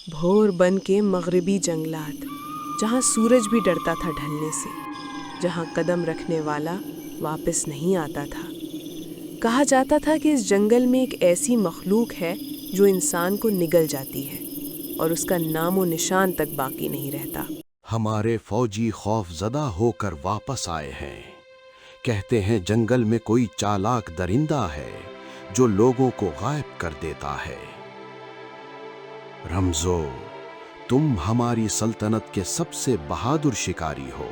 भोर बन के मगरिबी जंगलात, जहाँ सूरज भी डरता था ढलने से, जहाँ कदम रखने वाला वापस नहीं आता था। कहा जाता था कि इस जंगल में एक ऐसी मखलूक है जो इंसान को निगल जाती है और उसका नामो निशान तक बाकी नहीं रहता। हमारे फौजी खौफजदा होकर वापस आए हैं। कहते हैं जंगल में कोई चालाक दरिंदा है जो लोगों को गायब कर देता है। रमज़ो, तुम हमारी सल्तनत के सबसे बहादुर शिकारी हो।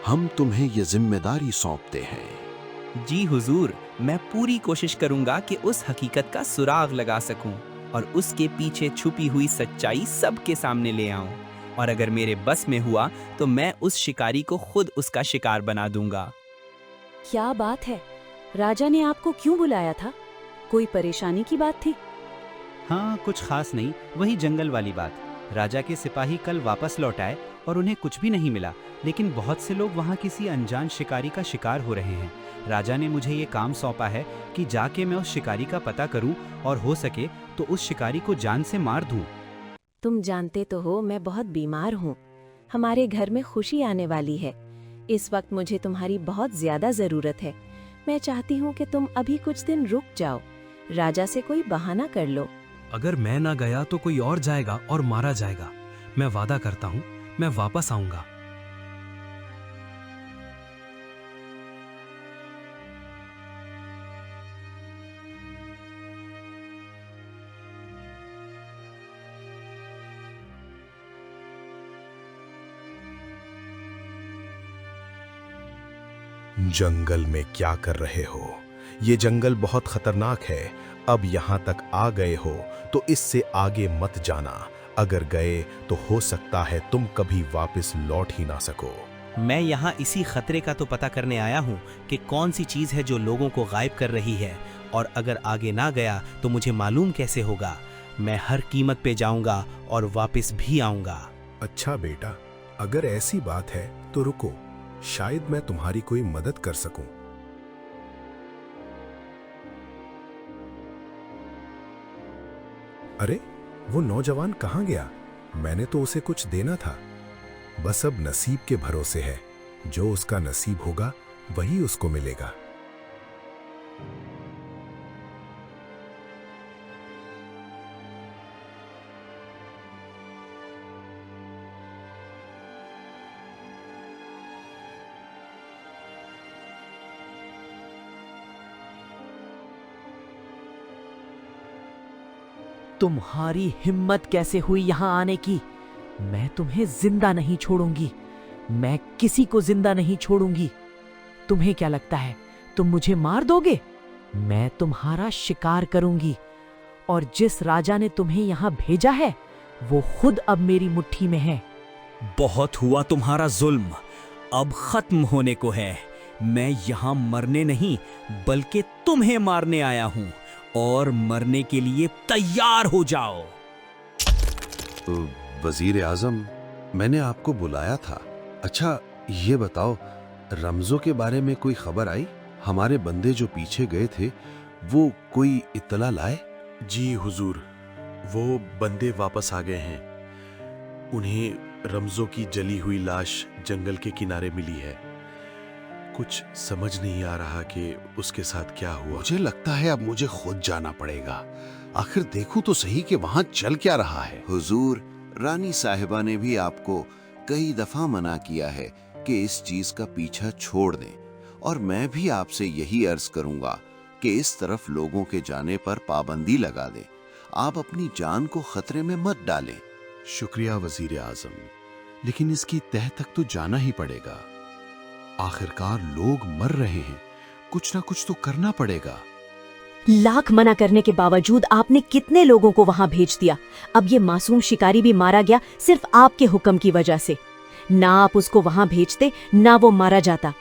हम तुम्हें ये जिम्मेदारी सौंपते हैं। जी हुजूर, मैं पूरी कोशिश करूंगा कि उस हकीकत का सुराग लगा सकूं और उसके पीछे छुपी हुई सच्चाई सबके सामने ले आऊं। और अगर मेरे बस में हुआ तो मैं उस शिकारी को खुद उसका शिकार बना दूंगा। क्या बात है? राजा ने आपको क्यों बुलाया था? कोई परेशानी की बात थी? हाँ, कुछ खास नहीं, वही जंगल वाली बात। राजा के सिपाही कल वापस लौट आए और उन्हें कुछ भी नहीं मिला, लेकिन बहुत से लोग वहाँ किसी अनजान शिकारी का शिकार हो रहे हैं। राजा ने मुझे ये काम सौंपा है कि जाके मैं उस शिकारी का पता करूं और हो सके तो उस शिकारी को जान से मार दूं। तुम जानते तो हो मैं बहुत बीमार हूँ। हमारे घर में खुशी आने वाली है। इस वक्त मुझे तुम्हारी बहुत ज्यादा जरूरत है। मैं चाहती हूँ कि तुम अभी कुछ दिन रुक जाओ। राजा से कोई बहाना कर लो। अगर मैं ना गया तो कोई और जाएगा और मारा जाएगा। मैं वादा करता हूँ, मैं वापस आऊंगा। जंगल में क्या कर रहे हो? ये जंगल बहुत खतरनाक है। अब यहाँ तक आ गए हो तो इससे आगे मत जाना। अगर गए तो हो सकता है तुम कभी वापस लौट ही ना सको। मैं यहाँ इसी खतरे का तो पता करने आया हूँ कि कौन सी चीज़ है जो लोगों को गायब कर रही है, और अगर आगे ना गया तो मुझे मालूम कैसे होगा। मैं हर कीमत पे जाऊँगा और वापस भी आऊँगा। अच्छा बेटा, अगर ऐसी बात है तो रुको, शायद मैं तुम्हारी कोई मदद कर सकूं। अरे, वो नौजवान कहाँ गया? मैंने तो उसे कुछ देना था। बस अब नसीब के भरोसे है। जो उसका नसीब होगा वही उसको मिलेगा। तुम्हारी हिम्मत कैसे हुई यहाँ आने की? मैं तुम्हें जिंदा नहीं छोड़ूंगी। मैं किसी को जिंदा नहीं छोड़ूंगी। तुम्हें क्या लगता है तुम मुझे मार दोगे? मैं तुम्हारा शिकार करूंगी, और जिस राजा ने तुम्हें यहाँ भेजा है वो खुद अब मेरी मुट्ठी में है। बहुत हुआ तुम्हारा जुल्म, अब खत्म होने को है। मैं यहाँ मरने नहीं बल्कि तुम्हें मारने आया हूँ, और मरने के लिए तैयार हो जाओ। वजीर आजम, मैंने आपको बुलाया था। अच्छा ये बताओ, रमज़ो के बारे में कोई खबर आई? हमारे बंदे जो पीछे गए थे वो कोई इत्तला लाए? जी हुजूर, वो बंदे वापस आ गए हैं। उन्हें रमज़ो की जली हुई लाश जंगल के किनारे मिली है। कुछ समझ नहीं आ रहा कि उसके साथ क्या हुआ। मुझे लगता है अब मुझे खुद जाना पड़ेगा। आखिर देखूं तो सही कि वहां चल क्या रहा है। हुजूर, रानी साहिबा ने भी आपको कई दफा मना किया है कि इस चीज का पीछा छोड़ दें, और मैं भी आपसे यही अर्ज करूंगा कि इस तरफ लोगों के जाने पर पाबंदी लगा दें। आप अपनी जान को खतरे में मत डालें। शुक्रिया वजीर आजम, लेकिन इसकी तह तक तो जाना ही पड़ेगा। आखिरकार लोग मर रहे हैं, कुछ ना कुछ तो करना पड़ेगा। लाख मना करने के बावजूद आपने कितने लोगों को वहां भेज दिया। अब ये मासूम शिकारी भी मारा गया सिर्फ आपके हुक्म की वजह से। ना आप उसको वहां भेजते, ना वो मारा जाता।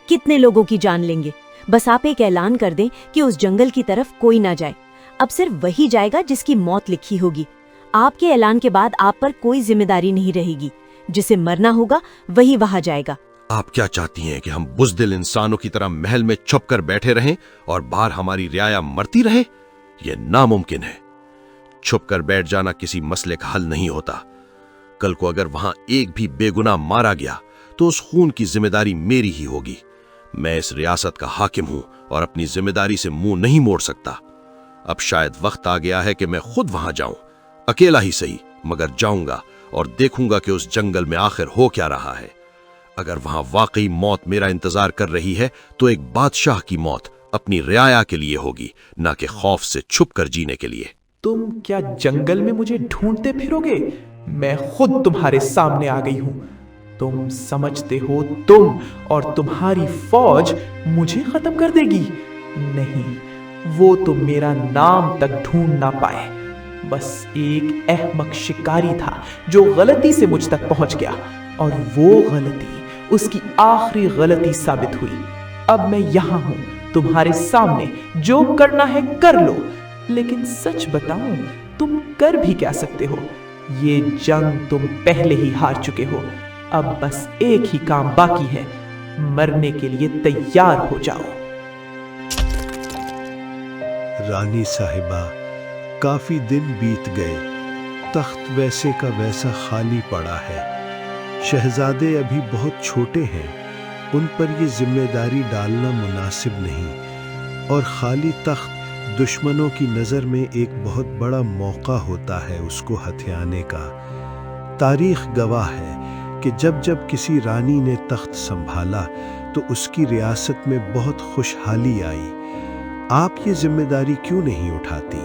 कितने लोगों की जान लेंगे? बस आप एक ऐलान कर दें कि उस जंगल की तरफ कोई ना जाए। अब सिर्फ वही जाएगा जिसकी मौत लिखी होगी। आपके ऐलान के बाद आप पर कोई जिम्मेदारी नहीं रहेगी। जिसे मरना होगा वही वहां जाएगा। आप क्या चाहती हैं कि हम बुज़दिल इंसानों की तरह महल में छुप कर बैठे रहें और बाहर हमारी रियाया मरती रहे? यह नामुमकिन है। छुप कर बैठ जाना किसी मसले का हल नहीं होता। कल को अगर वहां एक भी बेगुनाह मारा गया तो उस खून की जिम्मेदारी मेरी ही होगी। मैं इस रियासत का हाकिम हूं और अपनी जिम्मेदारी से मुंह नहीं मोड़ सकता। अब शायद वक्त आ गया है कि मैं खुद वहां जाऊं, अकेला ही सही, मगर जाऊंगा और देखूंगा कि उस जंगल में आखिर हो क्या रहा है। अगर वहां वाकई मौत मेरा इंतजार कर रही है तो एक बादशाह की मौत अपनी रियाया के लिए होगी, ना कि खौफ से छुप कर जीने के लिए। तुम क्या जंगल में मुझे ढूंढते फिरोगे? मैं खुद तुम्हारे सामने आ गई हूं। तुम समझते हो तुम और तुम्हारी फौज मुझे खत्म कर देगी? नहीं, वो तो मेरा नाम तक ढूंढ ना पाए। बस एक अहमक शिकारी था जो गलती से मुझ तक पहुंच गया, और वो गलती उसकी आखिरी गलती साबित हुई। अब मैं यहां हूं तुम्हारे सामने, जो करना है कर लो। लेकिन सच बताऊं, तुम कर भी क्या सकते हो? ये जंग तुम पहले ही हार चुके हो। अब बस एक ही काम बाकी है, मरने के लिए तैयार हो जाओ। रानी साहिबा, काफी दिन बीत गए, तख्त वैसे का वैसा खाली पड़ा है। शहजादे अभी बहुत छोटे हैं, उन पर ये जिम्मेदारी डालना मुनासिब नहीं, और खाली तख्त दुश्मनों की नज़र में एक बहुत बड़ा मौका होता है उसको हथियाने का। तारीख गवाह है कि जब जब किसी रानी ने तख्त संभाला तो उसकी रियासत में बहुत खुशहाली आई। आप ये जिम्मेदारी क्यों नहीं उठाती?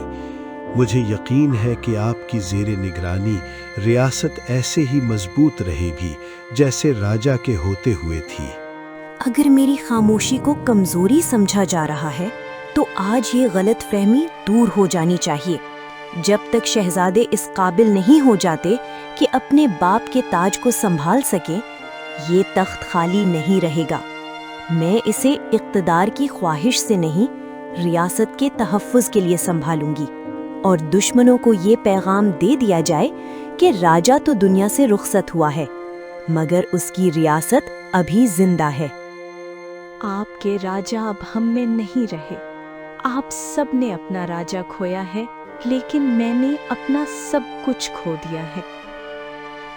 मुझे यकीन है कि आपकी ज़ेरे निगरानी रियासत ऐसे ही मजबूत रहेगी जैसे राजा के होते हुए थी। अगर मेरी खामोशी को कमजोरी समझा जा रहा है तो आज ये गलत फहमी दूर हो जानी चाहिए। जब तक शहजादे इस काबिल नहीं हो जाते कि अपने बाप के ताज को संभाल सके, ये तख्त खाली नहीं रहेगा। मैं इसे इक़्तिदार की ख्वाहिश से नहीं, रियासत के तहफ़्फ़ुज़ के लिए संभालूंगी, और दुश्मनों को ये पैगाम दे दिया जाए कि राजा तो दुनिया से रुखसत हुआ है, मगर उसकी रियासत अभी जिंदा है। आपके राजा अब हम में नहीं रहे। आप सब ने अपना राजा खोया है, लेकिन मैंने अपना सब कुछ खो दिया है।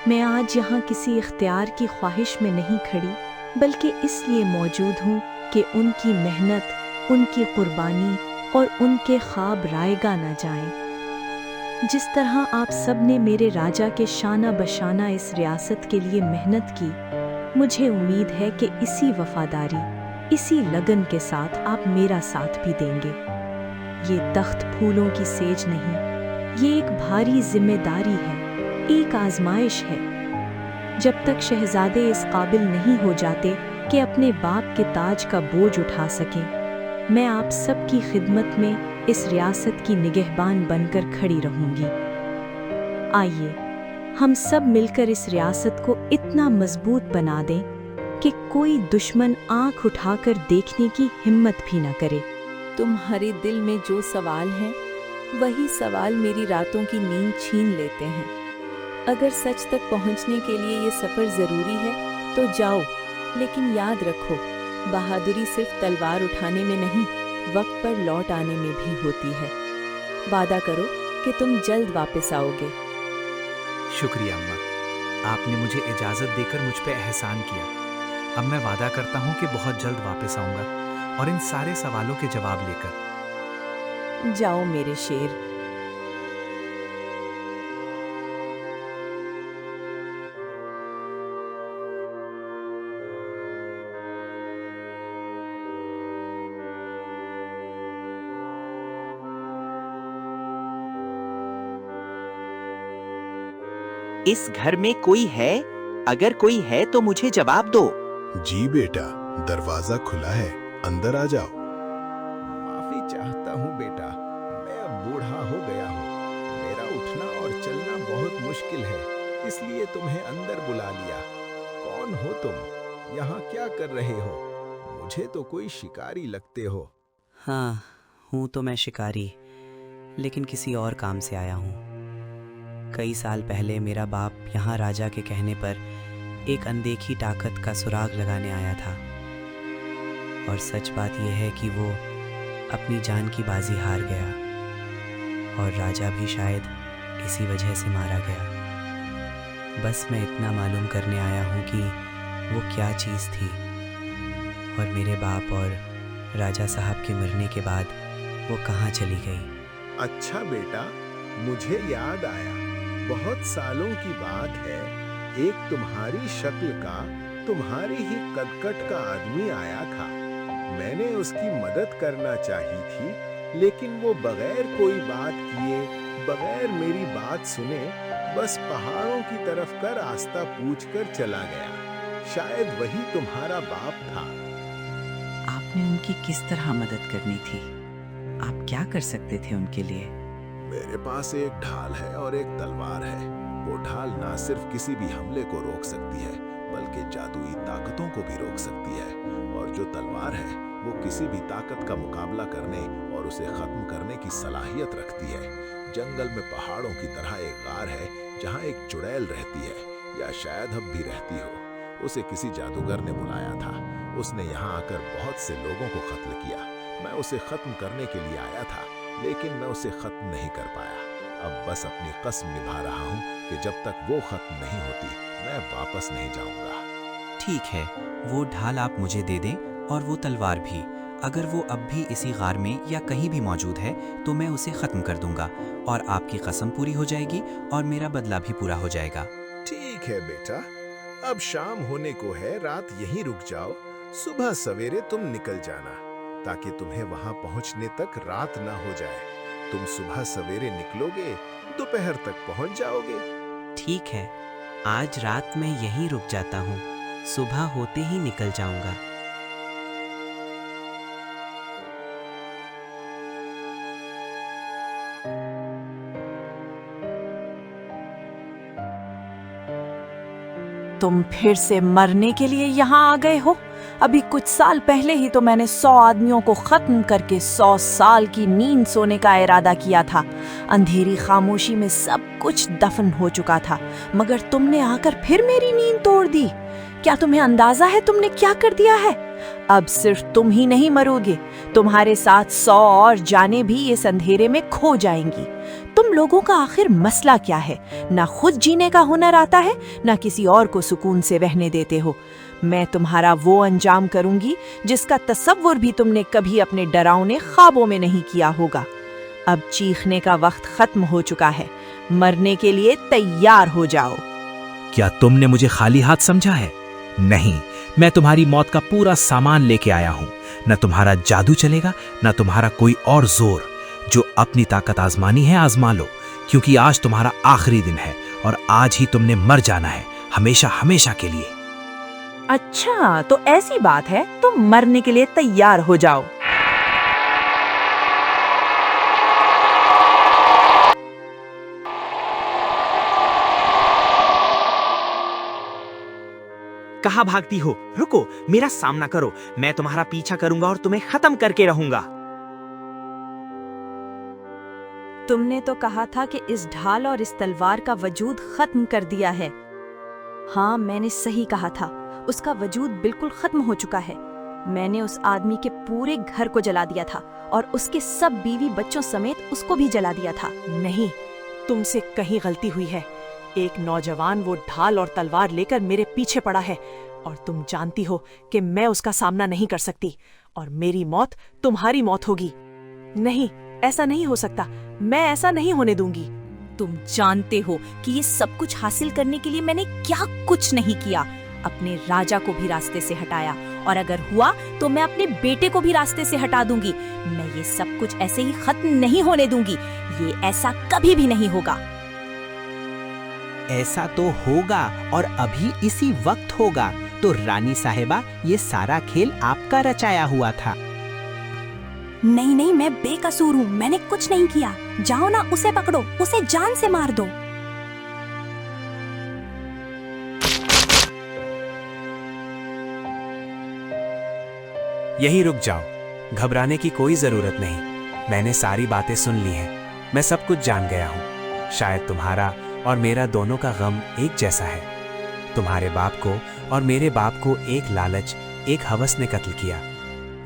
मैं आज यहाँ किसी इख्तियार की ख्वाहिश में नहीं खड़ी, बल्कि इसलिए मौजूद हूँ कि उनकी मेहनत, उनकी कुर्बानी और उनके ख्वाब रायगा न जाएं। जिस तरह आप सब ने मेरे राजा के शाना बशाना इस रियासत के लिए मेहनत की, मुझे उम्मीद है कि इसी वफादारी, इसी लगन के साथ आप मेरा साथ भी देंगे। ये तख्त फूलों की सेज नहीं, ये एक भारी जिम्मेदारी है, एक आजमाइश है। जब तक शहजादे इस काबिल नहीं हो जाते कि अपने बाप के ताज का बोझ उठा सकें, मैं आप सब की खिदमत में इस रियासत की निगहबान बनकर खड़ी रहूंगी। आइए, हम सब मिलकर इस रियासत को इतना मजबूत बना दें कि कोई दुश्मन आंख उठाकर देखने की हिम्मत भी न करे। तुम्हारे दिल में जो सवाल हैं, वही सवाल मेरी रातों की नींद छीन लेते हैं। अगर सच तक पहुंचने के लिए ये सफ़र ज़रूरी है तो जाओ, लेकिन याद रखो, बहादुरी सिर्फ तलवार उठाने में नहीं, वक्त पर लौट आने में भी होती है। वादा करो कि तुम जल्द वापस आओगे। शुक्रिया अम्मा, आपने मुझे इजाज़त देकर मुझ पे एहसान किया। अब मैं वादा करता हूँ कि बहुत जल्द वापस आऊँगा और इन सारे सवालों के जवाब लेकर। जाओ मेरे शेर। इस घर में कोई है? अगर कोई है तो मुझे जवाब दो। जी बेटा, दरवाजा खुला है, अंदर आ जाओ। माफी चाहता हूँ बेटा, मैं अब बूढ़ा हो गया हूँ। मेरा उठना और चलना बहुत मुश्किल है, इसलिए तुम्हें अंदर बुला लिया। कौन हो तुम? यहाँ क्या कर रहे हो? मुझे तो कोई शिकारी लगते हो। हाँ, हूँ तो मैं शिकारी, लेकिन किसी और काम से आया हूँ। कई साल पहले मेरा बाप यहाँ राजा के कहने पर एक अनदेखी ताकत का सुराग लगाने आया था, और सच बात यह है कि वो अपनी जान की बाजी हार गया और राजा भी शायद इसी वजह से मारा गया। बस मैं इतना मालूम करने आया हूँ कि वो क्या चीज़ थी, और मेरे बाप और राजा साहब के मरने के बाद वो कहाँ चली गई। अच्छा बेटा, मुझे याद आया, बहुत सालों की बात है, एक तुम्हारी शक्ल का, तुम्हारी ही कदकट का आदमी आया था। मैंने उसकी मदद करना चाही थी, लेकिन वो बगैर कोई बात किए, बगैर मेरी बात सुने, बस पहाड़ों की तरफ का रास्ता पूछकर चला गया। शायद वही तुम्हारा बाप था। आपने उनकी किस तरह मदद करनी थी? आप क्या कर सकते थे उनके लिए? मेरे पास एक ढाल है और एक तलवार है। वो ढाल ना सिर्फ किसी भी हमले को रोक सकती है, बल्कि जादुई ताकतों को भी रोक सकती है। और जो तलवार है, वो किसी भी ताकत का मुकाबला करने और उसे खत्म करने की सलाहियत रखती है। जंगल में पहाड़ों की तरह एक गार है जहाँ एक चुड़ैल रहती है, या शायद अब भी रहती हो। उसे किसी जादूगर ने बुलाया था। उसने यहाँ आकर बहुत से लोगों को कत्ल किया। मैं उसे खत्म करने के लिए आया था, लेकिन मैं उसे खत्म नहीं कर पाया। अब बस अपनी कसम निभा रहा हूँ कि जब तक वो खत्म नहीं होती, मैं वापस नहीं जाऊंगा। ठीक है, वो ढाल आप मुझे दे दें और वो तलवार भी। अगर वो अब भी इसी गार में या कहीं भी मौजूद है तो मैं उसे खत्म कर दूंगा और आपकी कसम पूरी हो जाएगी और मेरा बदला भी पूरा हो जाएगा। ठीक है बेटा, अब शाम होने को है, रात यहीं रुक जाओ। सुबह सवेरे तुम निकल जाना, ताकि तुम्हें वहां पहुंचने तक रात ना हो जाए। तुम सुबह सवेरे निकलोगे, दोपहर तक पहुंच जाओगे। ठीक है, आज रात मैं यहीं रुक जाता हूँ, सुबह होते ही निकल जाऊंगा। तुम फिर से मरने के लिए यहाँ आ गए हो? अभी कुछ साल पहले ही तो मैंने 100 आदमियों को खत्म करके 100 साल की नींद सोने का इरादा किया था। अंधेरी खामोशी में सब कुछ दफन हो चुका था, मगर तुमने आकर फिर मेरी नींद तोड़ दी। क्या तुम्हें अंदाजा है तुमने क्या कर दिया है? अब सिर्फ तुम ही नहीं मरोगे, तुम्हारे साथ 100 और जानें भी इस अंधेरे में खो जाएंगी। तुम लोगों का आखिर मसला क्या है? ना खुद जीने का हुनर आता है, ना किसी और को सुकून से रहने देते हो। मैं तुम्हारा वो अंजाम करूंगी जिसका तसव्वुर भी तुमने कभी अपने डरावने ख्वाबों में नहीं किया होगा। अब चीखने का वक्त खत्म हो चुका है, मरने के लिए तैयार हो जाओ। क्या तुमने मुझे खाली हाथ समझा है? नहीं, मैं तुम्हारी मौत का पूरा सामान लेके आया हूँ। न तुम्हारा जादू चलेगा, न तुम्हारा कोई और जोर। जो अपनी ताकत आजमानी है आजमा लो, क्योंकि आज तुम्हारा आखिरी दिन है और आज ही तुमने मर जाना है, हमेशा हमेशा के लिए। अच्छा, तो ऐसी बात है, तुम मरने के लिए तैयार हो जाओ। कहाँ भागती हो? रुको, मेरा सामना करो। मैं तुम्हारा पीछा करूंगा और तुम्हें खत्म करके रहूंगा। तुमने तो कहा था कि इस ढाल और इस तलवार का वजूद खत्म कर दिया है। हाँ, मैंने सही कहा था, उसका वजूद बिल्कुल खत्म हो चुका है। मैंने उस आदमी के पूरे घर को जला दिया था और उसके सब बीवी बच्चों समेत उसको भी जला दिया था। नहीं, तुमसे कहीं गलती हुई है। एक नौजवान वो ढाल और तलवार लेकर मेरे पीछे पड़ा है और तुम जानती हो कि मैं उसका सामना नहीं कर सकती और मेरी मौत तुम्हारी मौत होगी। नहीं, ऐसा नहीं हो सकता, मैं ऐसा नहीं होने दूंगी। तुम जानते हो कि ये सब कुछ हासिल करने के लिए मैंने क्या कुछ नहीं किया। अपने राजा को भी रास्ते से हटाया, और अगर हुआ तो मैं अपने बेटे को भी रास्ते से हटा दूंगी। मैं ये सब कुछ ऐसे ही खत्म नहीं होने दूंगी। ये ऐसा कभी भी नहीं होगा। ऐसा तो होगा, और अभी इसी वक्त होगा। तो रानी साहिबा, ये सारा खेल आपका रचाया हुआ था। नहीं नहीं, मैं बेकसूर हूँ, मैंने कुछ नहीं किया। जाओ ना, उसे पकड़ो, उसे जान से मार दो। यही रुक जाओ, घबराने की कोई जरूरत नहीं। मैंने सारी बातें सुन ली हैं, मैं सब कुछ जान गया हूँ। शायद तुम्हारा और मेरा दोनों का गम एक जैसा है। तुम्हारे बाप को और मेरे बाप को एक लालच, एक हवस ने कत्ल किया।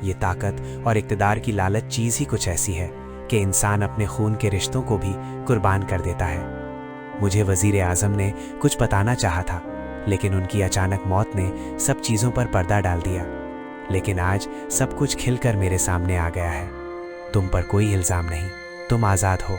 ये ताकत और इक्तदार की लालच चीज ही कुछ ऐसी है कि इंसान अपने खून के रिश्तों को भी कुर्बान कर देता है। मुझे वजीर आज़म ने कुछ बताना चाहा था, लेकिन उनकी अचानक मौत ने सब चीज़ों पर पर्दा डाल दिया। लेकिन आज सब कुछ खिलकर मेरे सामने आ गया है। तुम पर कोई इल्ज़ाम नहीं, तुम आज़ाद हो।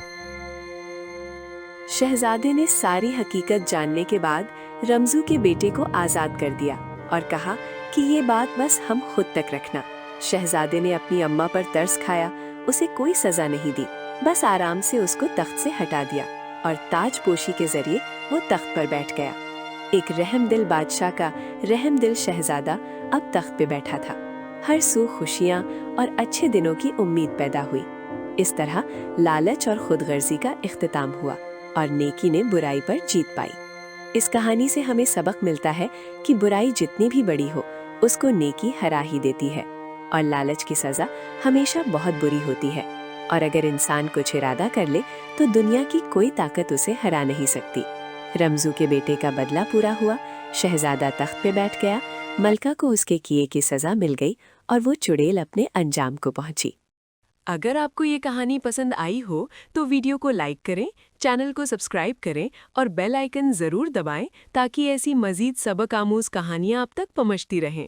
शहजादे ने सारी हकीकत जानने के बाद रमजू के बेटे को आज़ाद कर दिया और कहा कि ये बात बस हम खुद तक रखना। शहजादे ने अपनी अम्मा पर तरस खाया, उसे कोई सज़ा नहीं दी, बस आराम से उसको तख्त से हटा दिया और ताजपोशी के जरिए वो तख्त पर बैठ गया। एक रहमदिल बादशाह का रहमदिल शहजादा अब तख्त पे बैठा था। हर सू खुशियाँ और अच्छे दिनों की उम्मीद पैदा हुई। इस तरह लालच और खुदगर्जी का इख्तिताम हुआ और नेकी ने बुराई पर जीत पाई। इस कहानी से हमें सबक मिलता है कि बुराई जितनी भी बड़ी हो, उसको नेकी हरा ही देती है और लालच की सज़ा हमेशा बहुत बुरी होती है। और अगर इंसान कुछ इरादा कर ले तो दुनिया की कोई ताकत उसे हरा नहीं सकती। रमजू के बेटे का बदला पूरा हुआ, शहजादा तख्त पे बैठ गया, मलका को उसके किए की सज़ा मिल गई और वो चुड़ैल अपने अंजाम को पहुंची। अगर आपको ये कहानी पसंद आई हो तो वीडियो को लाइक करें, चैनल को सब्सक्राइब करें और बेल आइकन ज़रूर दबाएं ताकि ऐसी मज़ीद सबक आमूज़ कहानियाँ आप तक पहुंचती रहें।